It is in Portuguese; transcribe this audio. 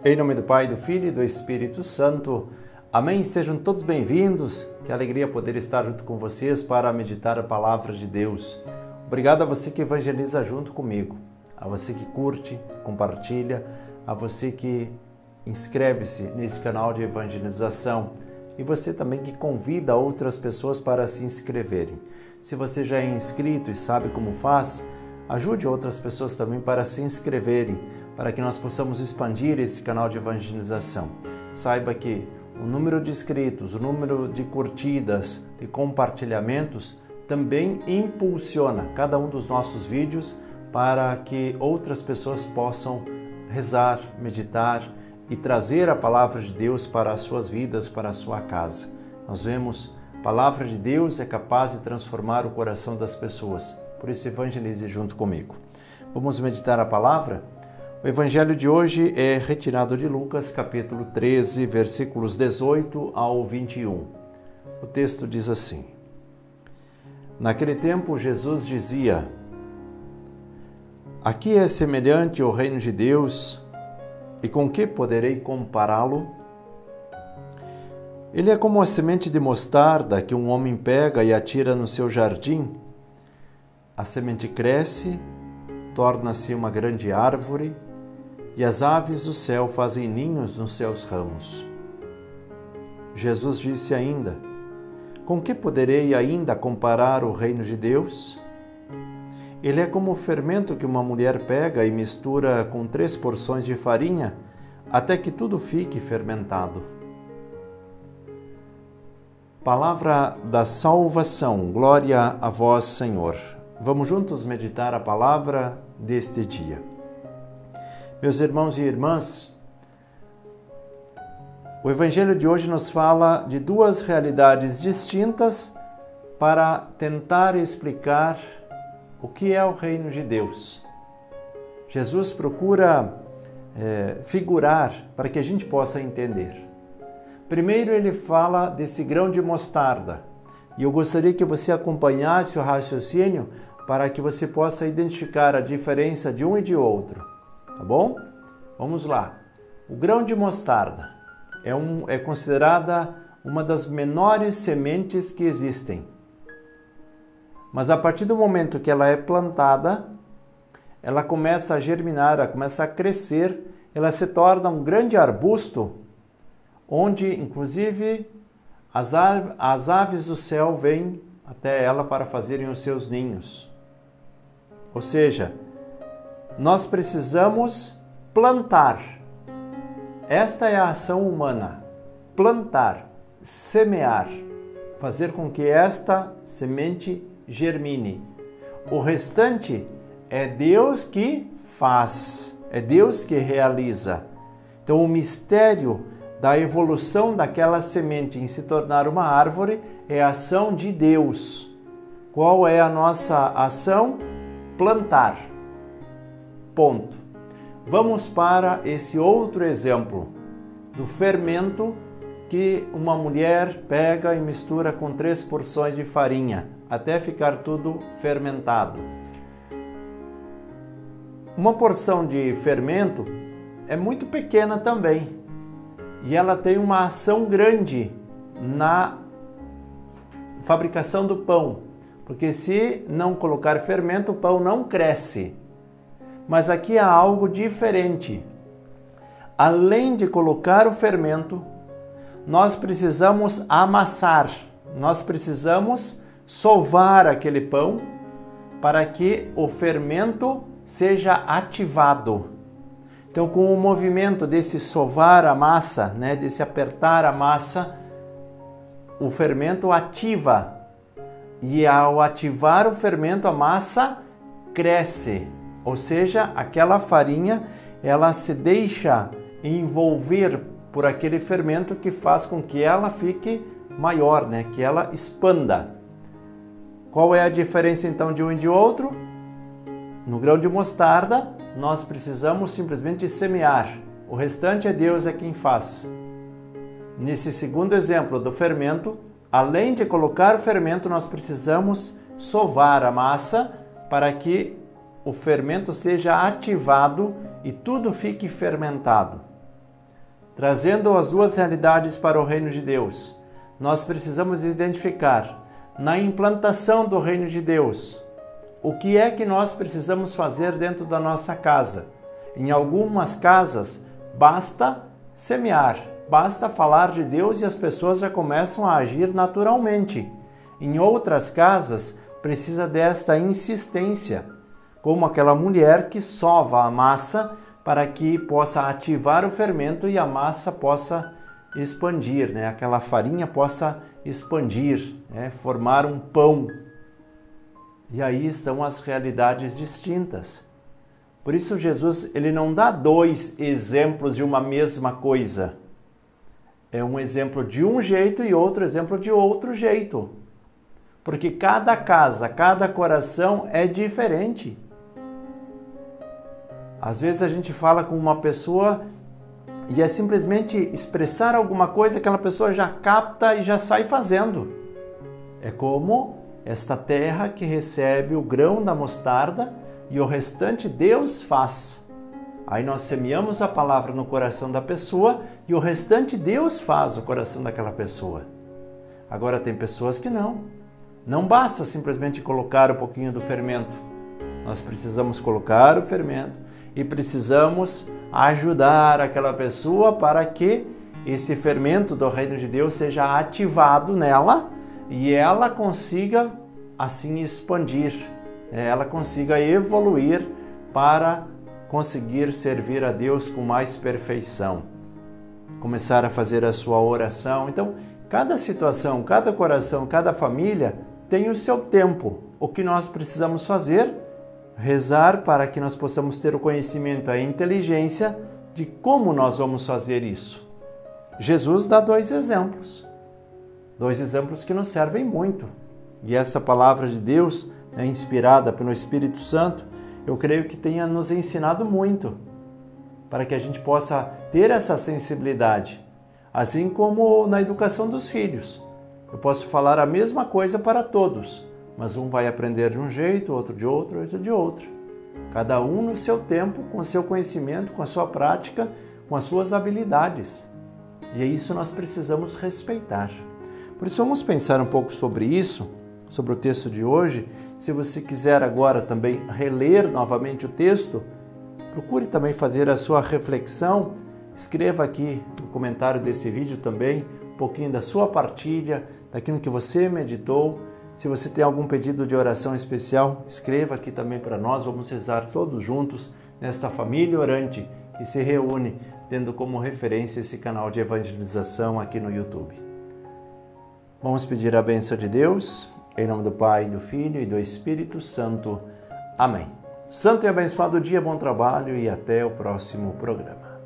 Em nome do Pai, do Filho e do Espírito Santo. Amém. Sejam todos bem-vindos. Que alegria poder estar junto com vocês para meditar a palavra de Deus. Obrigado a você que evangeliza junto comigo, a você que curte, compartilha, a você que inscreve-se nesse canal de evangelização e você também que convida outras pessoas para se inscreverem. Se você já é inscrito e sabe como faz, ajude outras pessoas também para se inscreverem, para que nós possamos expandir esse canal de evangelização. Saiba que o número de inscritos, o número de curtidas, de compartilhamentos também impulsiona cada um dos nossos vídeos para que outras pessoas possam rezar, meditar e trazer a palavra de Deus para as suas vidas, para a sua casa. Nós vemos a palavra de Deus é capaz de transformar o coração das pessoas. Por isso, evangelize junto comigo. Vamos meditar a palavra? O evangelho de hoje é retirado de Lucas, capítulo 13, versículos 18 ao 21. O texto diz assim: Naquele tempo, Jesus dizia: Aqui é semelhante o reino de Deus, e com que poderei compará-lo? Ele é como a semente de mostarda que um homem pega e atira no seu jardim. A semente cresce, torna-se uma grande árvore, e as aves do céu fazem ninhos nos seus ramos. Jesus disse ainda: Com que poderei ainda comparar o reino de Deus? Ele é como o fermento que uma mulher pega e mistura com 3 porções de farinha, até que tudo fique fermentado. Palavra da salvação, glória a vós, Senhor. Vamos juntos meditar a palavra deste dia. Meus irmãos e irmãs, o Evangelho de hoje nos fala de 2 realidades distintas para tentar explicar o que é o reino de Deus. Jesus procura figurar para que a gente possa entender. Primeiro ele fala desse grão de mostarda, e eu gostaria que você acompanhasse o raciocínio para que você possa identificar a diferença de um e de outro. Tá bom? Vamos lá. O grão de mostarda é considerada uma das menores sementes que existem. Mas a partir do momento que ela é plantada, ela começa a germinar, ela começa a crescer, ela se torna um grande arbusto, onde inclusive as aves do céu vêm até ela para fazerem os seus ninhos. Ou seja, nós precisamos plantar. Esta é a ação humana. Plantar, semear, fazer com que esta semente germine. O restante é Deus que faz, é Deus que realiza. Então, o mistério da evolução daquela semente em se tornar uma árvore é a ação de Deus. Qual é a nossa ação? Plantar. Ponto. Vamos para esse outro exemplo do fermento que uma mulher pega e mistura com 3 porções de farinha até ficar tudo fermentado. Uma porção de fermento é muito pequena também e ela tem uma ação grande na fabricação do pão, porque se não colocar fermento, o pão não cresce. Mas aqui há algo diferente. Além de colocar o fermento, nós precisamos amassar, nós precisamos sovar aquele pão para que o fermento seja ativado. Então, com o movimento desse sovar a massa, desse apertar a massa, o fermento ativa. E ao ativar o fermento, a massa cresce. Ou seja, aquela farinha, ela se deixa envolver por aquele fermento que faz com que ela fique maior, que ela expanda. Qual é a diferença então de um e de outro? No grão de mostarda, nós precisamos simplesmente semear. O restante é Deus quem faz. Nesse segundo exemplo do fermento, além de colocar o fermento, nós precisamos sovar a massa para que o fermento seja ativado e tudo fique fermentado. trazendo as duas realidades para o reino de Deus, nós precisamos identificar na implantação do reino de Deus o que é que nós precisamos fazer dentro da nossa casa. Em algumas casas, basta semear, basta falar de Deus e as pessoas já começam a agir naturalmente. Em outras casas, precisa desta insistência, como aquela mulher que sova a massa para que possa ativar o fermento e a massa possa expandir, aquela farinha possa expandir, formar um pão. E aí estão as realidades distintas. Por isso Jesus ele não dá dois exemplos de uma mesma coisa. É um exemplo de um jeito e outro exemplo de outro jeito. Porque cada casa, cada coração é diferente. Às vezes a gente fala com uma pessoa e é simplesmente expressar alguma coisa que aquela pessoa já capta e já sai fazendo. É como esta terra que recebe o grão da mostarda e o restante Deus faz. Aí nós semeamos a palavra no coração da pessoa e o restante Deus faz o coração daquela pessoa. Agora tem pessoas que não. Não basta simplesmente colocar um pouquinho do fermento. Nós precisamos colocar o fermento e precisamos ajudar aquela pessoa para que esse fermento do reino de Deus seja ativado nela e ela consiga assim expandir, ela consiga evoluir para conseguir servir a Deus com mais perfeição, começar a fazer a sua oração. Então, cada situação, cada coração, cada família tem o seu tempo. O que nós precisamos fazer? Rezar para que nós possamos ter o conhecimento, a inteligência de como nós vamos fazer isso. Jesus dá dois exemplos que nos servem muito. E essa palavra de Deus, inspirada pelo Espírito Santo, eu creio que tenha nos ensinado muito para que a gente possa ter essa sensibilidade. Assim como na educação dos filhos. Eu posso falar a mesma coisa para todos, mas um vai aprender de um jeito, outro de outro, outro de outro. Cada um no seu tempo, com o seu conhecimento, com a sua prática, com as suas habilidades. E é isso nós precisamos respeitar. Por isso vamos pensar um pouco sobre isso, sobre o texto de hoje. Se você quiser agora também reler novamente o texto, procure também fazer a sua reflexão. Escreva aqui no comentário desse vídeo também um pouquinho da sua partilha, daquilo que você meditou. Se você tem algum pedido de oração especial, escreva aqui também para nós. Vamos rezar todos juntos nesta família orante que se reúne, tendo como referência esse canal de evangelização aqui no YouTube. Vamos pedir a bênção de Deus, em nome do Pai, do Filho e do Espírito Santo. Amém. Santo e abençoado dia, bom trabalho e até o próximo programa.